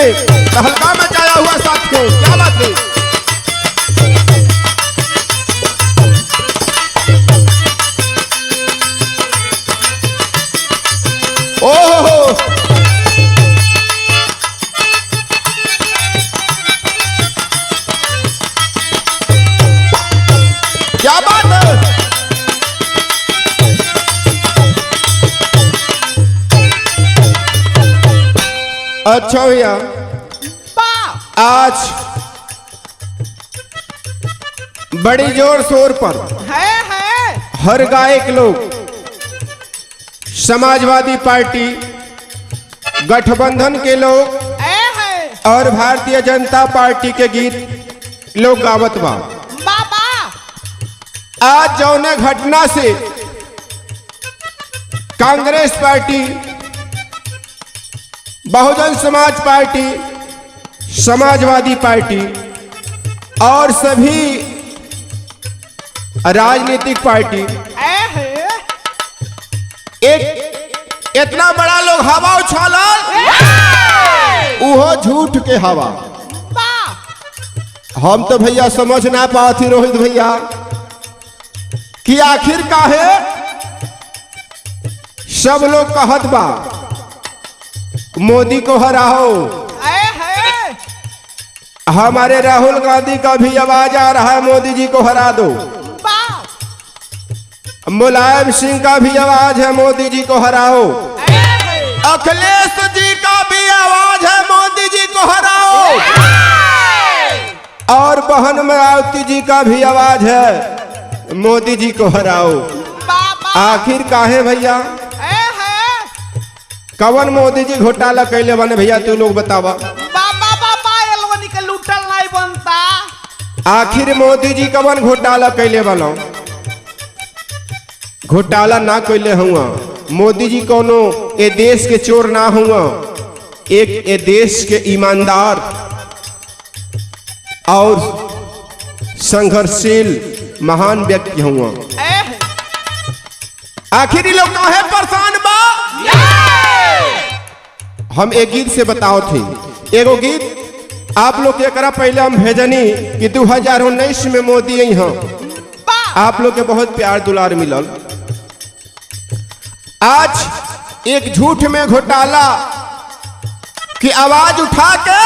में तहलका मचाया हुआ साथियों, क्या बात है। ओहो क्या बात है। अच्छा भैया, आज बड़ी जोर शोर पर हर गायक लोग समाजवादी पार्टी गठबंधन के लोग और भारतीय जनता पार्टी के गीत लोग गावत बा। आज जौने घटना से कांग्रेस पार्टी, बहुजन समाज पार्टी, समाजवादी पार्टी और सभी राजनीतिक पार्टी एक इतना बड़ा लोग हवा उछाला, वो झूठ के हवा। हम तो भैया समझ ना पाती रोहित भैया कि आखिर काहे सब लोग कहत बा मोदी को हराओ। हमारे राहुल गांधी का भी आवाज आ रहा है मोदी जी को हरा दो। मुलायम सिंह का भी आवाज है मोदी जी को हराओ। अखिलेश जी का भी आवाज है मोदी जी को हराओ। और बहन मायावती जी का भी आवाज है मोदी जी को हराओ। आखिर काहे भैया, कवन मोदी जी घोटाला कैले बने भैया, तू लोग बतावा। आखिर मोदी जी कवन घोटाला कैले बनो? घोटाला ना कैले हुआ। मोदी जी कोनो ए देश के चोर ना हुआ, एक ए देश के ईमानदार और संघर्षशील महान व्यक्ति हुआ। आखिर ये लोग काहे परेशान बा? हम एक गीत से बताओ थे, एगो गीत आप लोग के करा पहले हम भेजनी कि 2019 में मोदी आई हैं। आप लोग के बहुत प्यार दुलार मिलल। आज एक झूठ में घोटाला की आवाज उठा के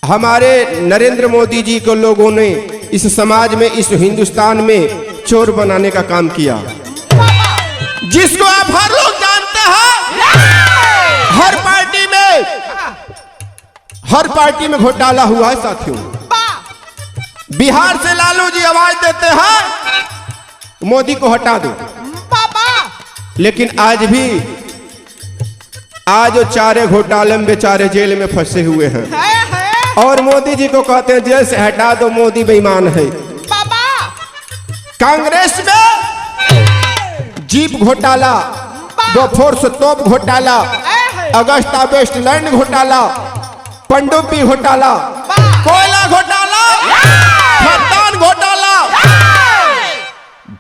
हमारे नरेंद्र मोदी जी को लोगों ने इस समाज में, इस हिंदुस्तान में चोर बनाने का काम किया, जिसको आप हर लोग जानते हैं। हर पार्टी में घोटाला हुआ है साथियों। बिहार से लालू जी आवाज देते हैं मोदी को हटा दो, लेकिन आज भी आज चारे घोटाले में बेचारे जेल में फंसे हुए हैं और मोदी जी को कहते हैं जेल से हटा दो, मोदी बेईमान है। कांग्रेस में जीप घोटाला, बोफोर्स तोप घोटाला, अगस्ता वेस्टलैंड घोटाला, पनडुब्बी घोटाला, कोयला घोटाला, खदान घोटाला,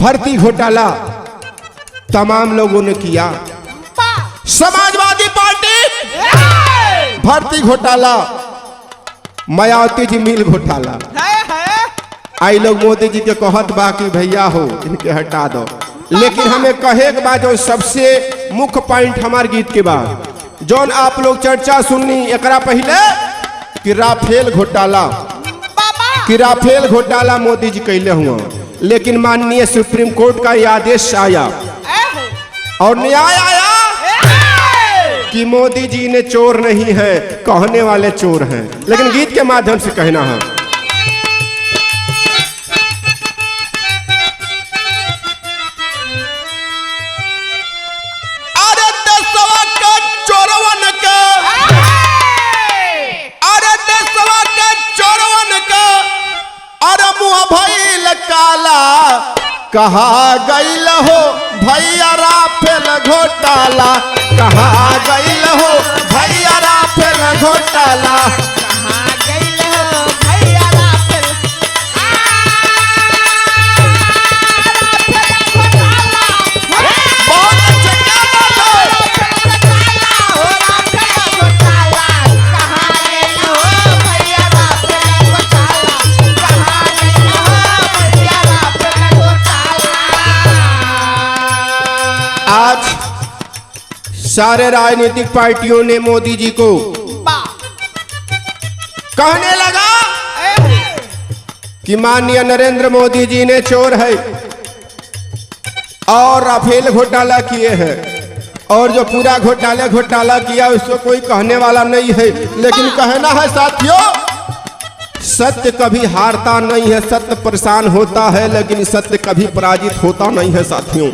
भर्ती घोटाला तमाम लोगों ने किया। समाजवादी पार्टी भर्ती घोटाला, मायावती जी मिल घोटाला। आई लोग मोदी जी के कहत बा कि भैया हो इनके हटा दो, लेकिन हमें कहे के बाद जो सबसे मुख्य पॉइंट हमारे गीत के बाद जौन आप लोग चर्चा सुननी एकरा पहले कि राफेल घोटाला मोदी जी कैले हुआ, लेकिन माननीय सुप्रीम कोर्ट का यह आदेश आया और न्याय आया कि मोदी जी ने चोर नहीं है, कहने वाले चोर हैं। लेकिन गीत के माध्यम से कहना है, कहा गईल हो भैया राफेल घोटाला, कहा गईल हो भैया राफेल घोटाला, कहा गईल हो भैया राफेल घोटाला। बहुत अच्छा, क्या बात है। राफेल घोटाला। सारे राजनीतिक पार्टियों ने मोदी जी को कहने लगा कि माननीय नरेंद्र मोदी जी ने चोर है और राफेल घोटाला किए हैं, और जो पूरा घोटाला किया उसको कोई कहने वाला नहीं है। लेकिन कहना है साथियों, सत्य कभी हारता नहीं है, सत्य परेशान होता है, लेकिन सत्य कभी पराजित होता नहीं है साथियों।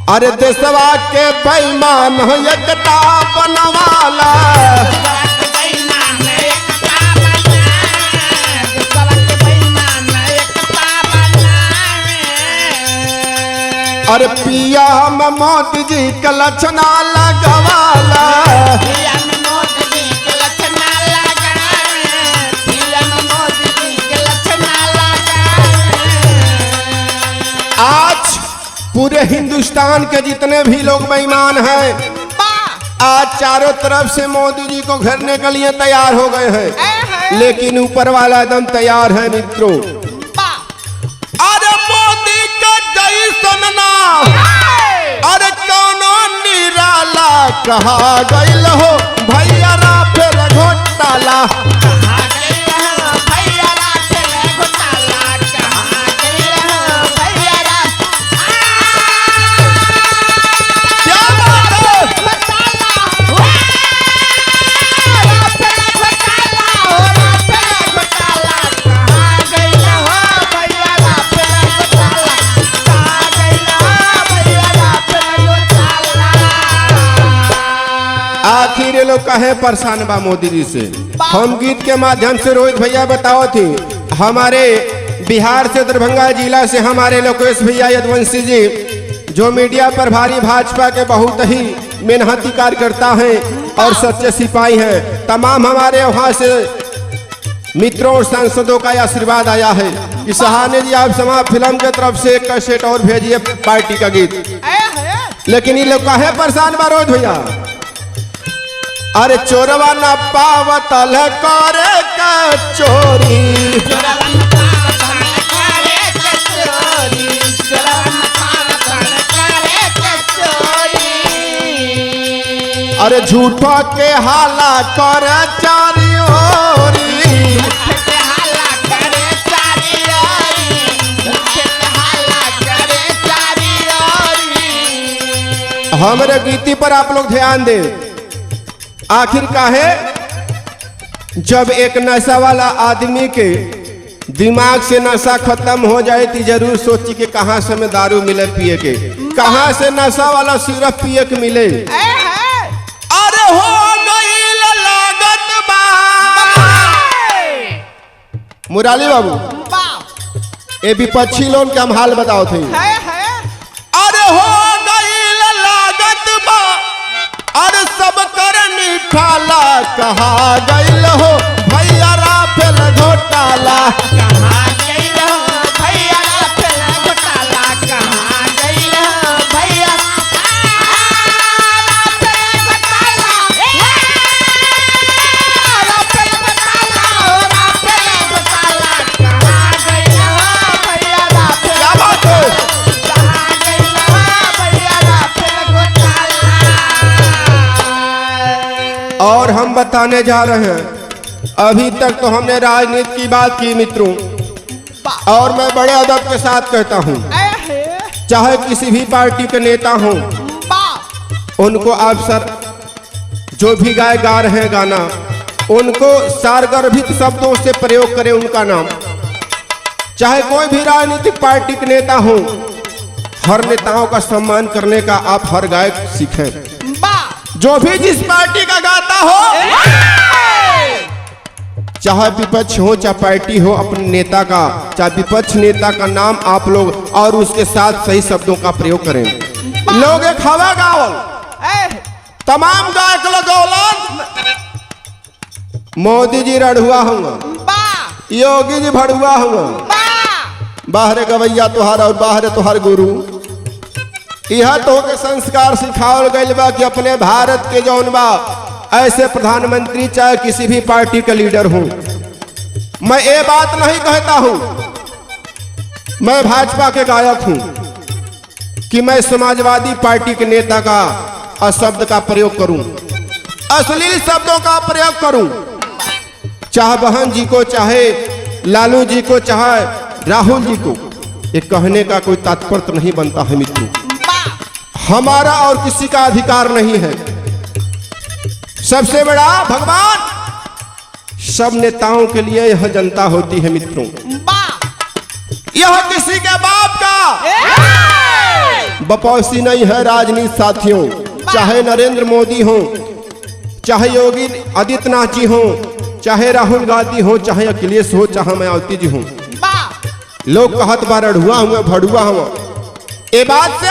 अरे देशवा के बेईमान एकता बनवाला, अरे पिया हम मोदी जी का लक्षणा लगवाला, आज पूरे हिंदुस्तान के जितने भी लोग बेईमान हैं आज चारों तरफ से मोदी जी को घेरने के लिए तैयार हो गए हैं, लेकिन ऊपर वाला एकदम तैयार है मित्रों। अरे मोदी का जय सुनना, अरे कौनो निराला कहा गइल हो भैया राफेल घोटाला, आखिर ये लोग कहे परेशान बा मोदी जी से। हम गीत के माध्यम से रोहित भैया बताओ थी, हमारे बिहार से दरभंगा जिला से हमारे लोकेश भैया यदुवंशी जी जो मीडिया पर भारी भाजपा के बहुत ही मेहनती कार्यकर्ता हैं और सच्चे सिपाही हैं, तमाम हमारे वहाँ से मित्रों और सांसदों का आशीर्वाद आया है कि सहाने जी आप समा फिल्म के तरफ से एक कैसेट और भेजिए पार्टी का गीत। लेकिन ये लोग कहे परेशान बा रोहित भैया, अरे चोरवा न पावत करे का चोरी, अरे झूठो के हाला करे चारी ओरी, हमारे गीती पर आप लोग ध्यान दे। आखिर काहे जब एक नशा वाला आदमी के दिमाग से नशा खत्म हो जाए तो जरूर सोची कि कहाँ से हमें दारू मिले पिए के, कहाँ से नशा वाला सिर्फ पिए के मिले। अरे हो गई लागत बा मुराली बाबू, ये विपक्षी लोग के हम हाल बताओ थे। अरे हो गई लागत बा, अरे सब करनी खाला कहा गइल हो भैया राफेल घोटाला, कहा गइल हो भैया राफेल घोटाला, कहा गइल हो भैया राफेल घोटाला, राफेल घोटाला, राफेल घोटाला, कहा गइल हो भैया राफेल, क्या बात है, कहा गइल हो भैया राफेल घोटाला। और हम बताने जा रहे हैं, अभी तक तो हमने राजनीति की बात की मित्रों, और मैं बड़े अदब के साथ कहता हूं, चाहे किसी भी पार्टी के नेता हों, उनको आप सर जो भी गाय गा रहे हैं गाना, उनको सारगर्भित शब्दों से प्रयोग करें उनका नाम। चाहे कोई भी राजनीतिक पार्टी के नेता हो, हर नेताओं का सम्मान करने का आप हर गायक सीखें। जो भी जिस पार्टी का गाता हो, चाहे विपक्ष हो चाहे पार्टी हो, अपने नेता का चाहे विपक्ष नेता का नाम आप लोग और उसके साथ सही शब्दों का प्रयोग करें। लोग एक हवा गावल, तमाम गायक लगौलन, मोदी जी रढ़ुआ होंगे, योगी जी भड़ुआ होंगे, बाहर गवैया तुहार और बाहर तुहार गुरु। यह तो के संस्कार सिखावल गइल बा कि अपने भारत के जौन बा ऐसे प्रधानमंत्री चाहे किसी भी पार्टी का लीडर हूं, मैं ये बात नहीं कहता हूं, मैं भाजपा के गायक हूं कि मैं समाजवादी पार्टी के नेता का अशब्द का प्रयोग करूं, अश्लील शब्दों का प्रयोग करूं, चाहे बहन जी को, चाहे लालू जी को, चाहे राहुल जी को, ये कहने का कोई तात्पर्य नहीं बनता है मित्रों। हमारा और किसी का अधिकार नहीं है। सबसे बड़ा भगवान सब नेताओं के लिए यह जनता होती है मित्रों। यह किसी के बाप का बपौसी नहीं है राजनीति साथियों। चाहे नरेंद्र मोदी हो, चाहे योगी आदित्यनाथ जी हो, चाहे राहुल गांधी हो, चाहे अखिलेश हो, चाहे मायावती जी हो, लोग कहत बार अढ़ुआ हुआ भड़ुआ हुआ। ये बात से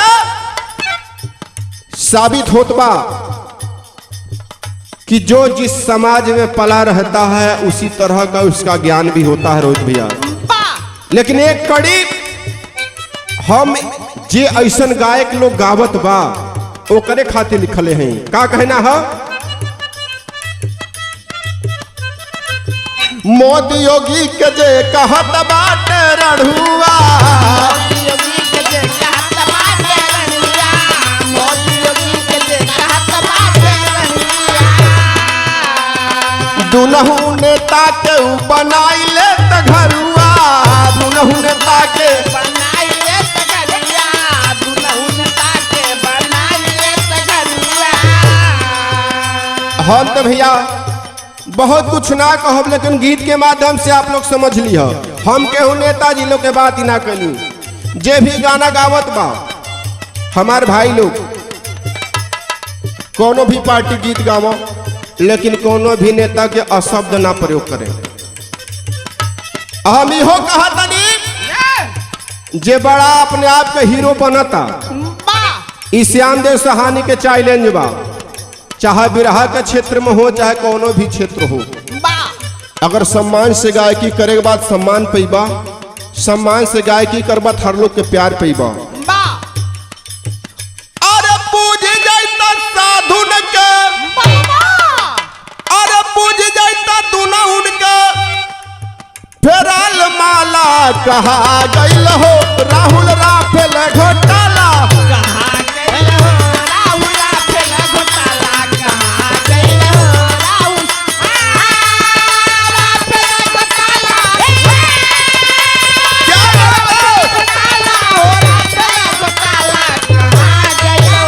साबित होत बा कि जो जिस समाज में पला रहता है उसी तरह का उसका ज्ञान भी होता है रोहित भैया। लेकिन एक कड़ी हम जे ऐसन गायक लोग गावत बा ओकरे खातिर लिखले हैं। का कहना है? मोदी योगी के जे कहत बाटे रढ़ुआ, दुनहु नेता के बनाई ले त घरुआ, दुनहु नेता के बनाई ले त घरुआ, दुनहु नेता के बनाई ले त घरुआ। हम तो भैया बहुत कुछ ना कहब, लेकिन गीत के माध्यम से आप लोग समझ लिया। हम केहू नेताजी लोग के बात ही ना करी। जे भी गाना गावत बा हमार भाई लोग, कोनो भी पार्टी गीत गावो, लेकिन कोनो भी नेता के अशब्द ना प्रयोग करें। हम इहो कहतनी जे बड़ा अपने आप के हीरो बनता, इस श्याम देव सहानी के चैलेंज बा, चाहे बिरहा के क्षेत्र में हो, चाहे कोनो भी क्षेत्र हो। अगर सम्मान से गायकी करे के बाद सम्मान पैबा, सम्मान से गायकी करबा हर लोग के प्यार पैबा। अरे पूज जाता साधु के, अरे पूज जाता दुनहुन के, फेराल माला कहा गइल हो राहुल राफेल घोटाला, कहा गइल हो राहुल राफेल घोटाला, कहा गइल हो राहुल राफेल घोटाला, क्या घोटाला हो राफेल घोटाला, कहा गइल हो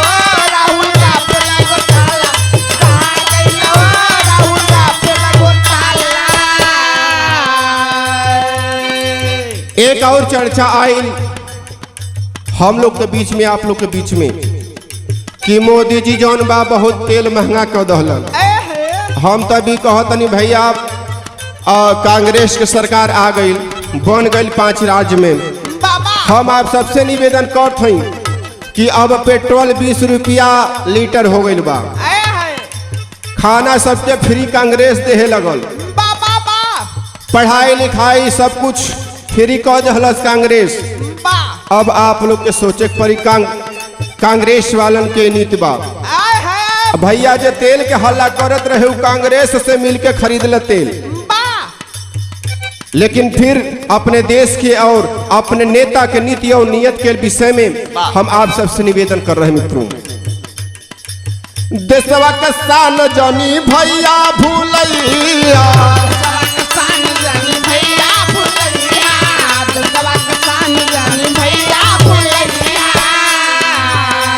राहुल राफेल घोटाला, कहा गइल हो राहुल राफेल घोटाला। एक और चर्चा आई हम लोग के बीच में, आप लोग के बीच में, कि मोदी जी जौन बा बहुत तेल महंगा कर दहलन। हम तभी कहतनी भैया कांग्रेस के सरकार आ गई, बन गई 5 राज्य में। हम आप सबसे निवेदन करत हई कि अब पेट्रोल 20 रुपया लीटर हो गई बा, खाना सबके फ्री कांग्रेस देहे लगल, पढ़ाई लिखाई सब कुछ फ्री कह दहलस कांग्रेस। अब आप लोग के सोचे पड़ी कांग्रेस वालन के नीति बा। भैया जे तेल के हल्ला करत रहे कांग्रेस से मिलके खरीद ले तेल, लेकिन फिर अपने देश के और अपने नेता के नीति और नियत के विषय में हम आप सबसे निवेदन कर रहे हैं मित्रों। देशवा के शान जानी भैया भूलैया,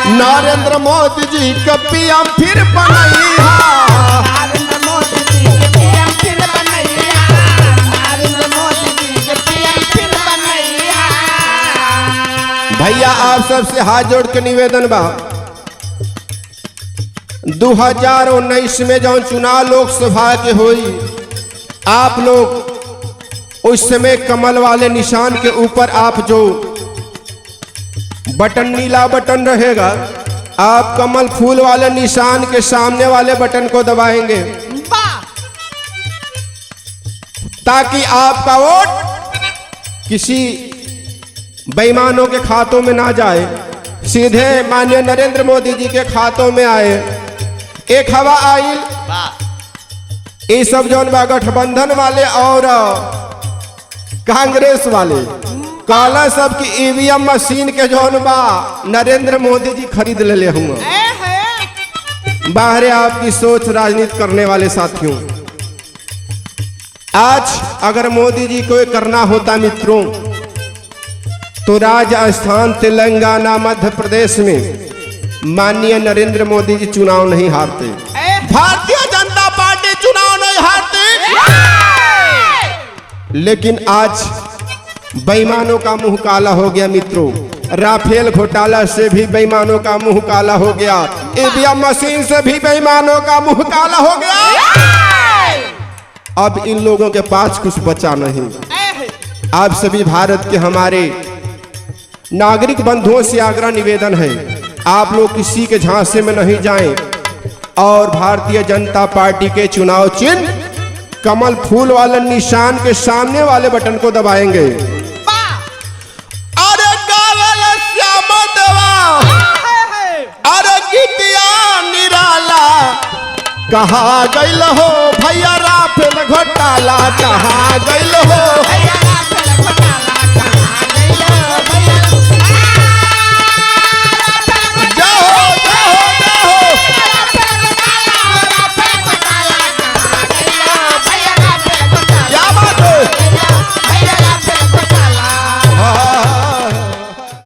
नरेंद्र मोदी जी के पीएम फिर बनैया, नरेंद्र मोदी जी के पीएम फिर बनैया, नरेंद्र मोदी जी के पीएम फिर बनैया। भैया आप सबसे हाथ जोड़ के निवेदन बा, 2019 में जौन चुनाव लोकसभा के हुई, आप लोग उस समय कमल वाले निशान के ऊपर आप जो बटन, नीला बटन रहेगा, आप कमल फूल वाले निशान के सामने वाले बटन को दबाएंगे ताकि आपका वोट किसी बेईमानों के खातों में ना जाए, सीधे माननीय नरेंद्र मोदी जी के खातों में आए। एक हवा आइल, ये सब जौन बा गठबंधन वाले और कांग्रेस वाले काला सब की ईवीएम मशीन के जौन बा नरेंद्र मोदी जी खरीद ले हुआ। बाहर आपकी सोच राजनीति करने वाले साथियों, आज अगर मोदी जी को करना होता मित्रों तो राजस्थान, तेलंगाना, मध्य प्रदेश में माननीय नरेंद्र मोदी जी चुनाव नहीं हारते, भारतीय जनता पार्टी चुनाव नहीं हारती। लेकिन आज बेईमानों का मुंह काला हो गया मित्रों। राफेल घोटाला से भी बेईमानों का मुंह काला हो गया, ईवीएम मशीन से भी बेईमानों का मुंह काला हो गया। अब इन लोगों के पास कुछ बचा नहीं। आप सभी भारत के हमारे नागरिक बंधुओं से आग्रह निवेदन है, आप लोग किसी के झांसे में नहीं जाएं और भारतीय जनता पार्टी के चुनाव चिन्ह कमल फूल वाले निशान के सामने वाले बटन को दबाएंगे। अरे गावल श्याम देवा, अरे गीतिया निराला, कहाँ गइल हो भैया राफेल घोटाला, कहाँ गइल हो।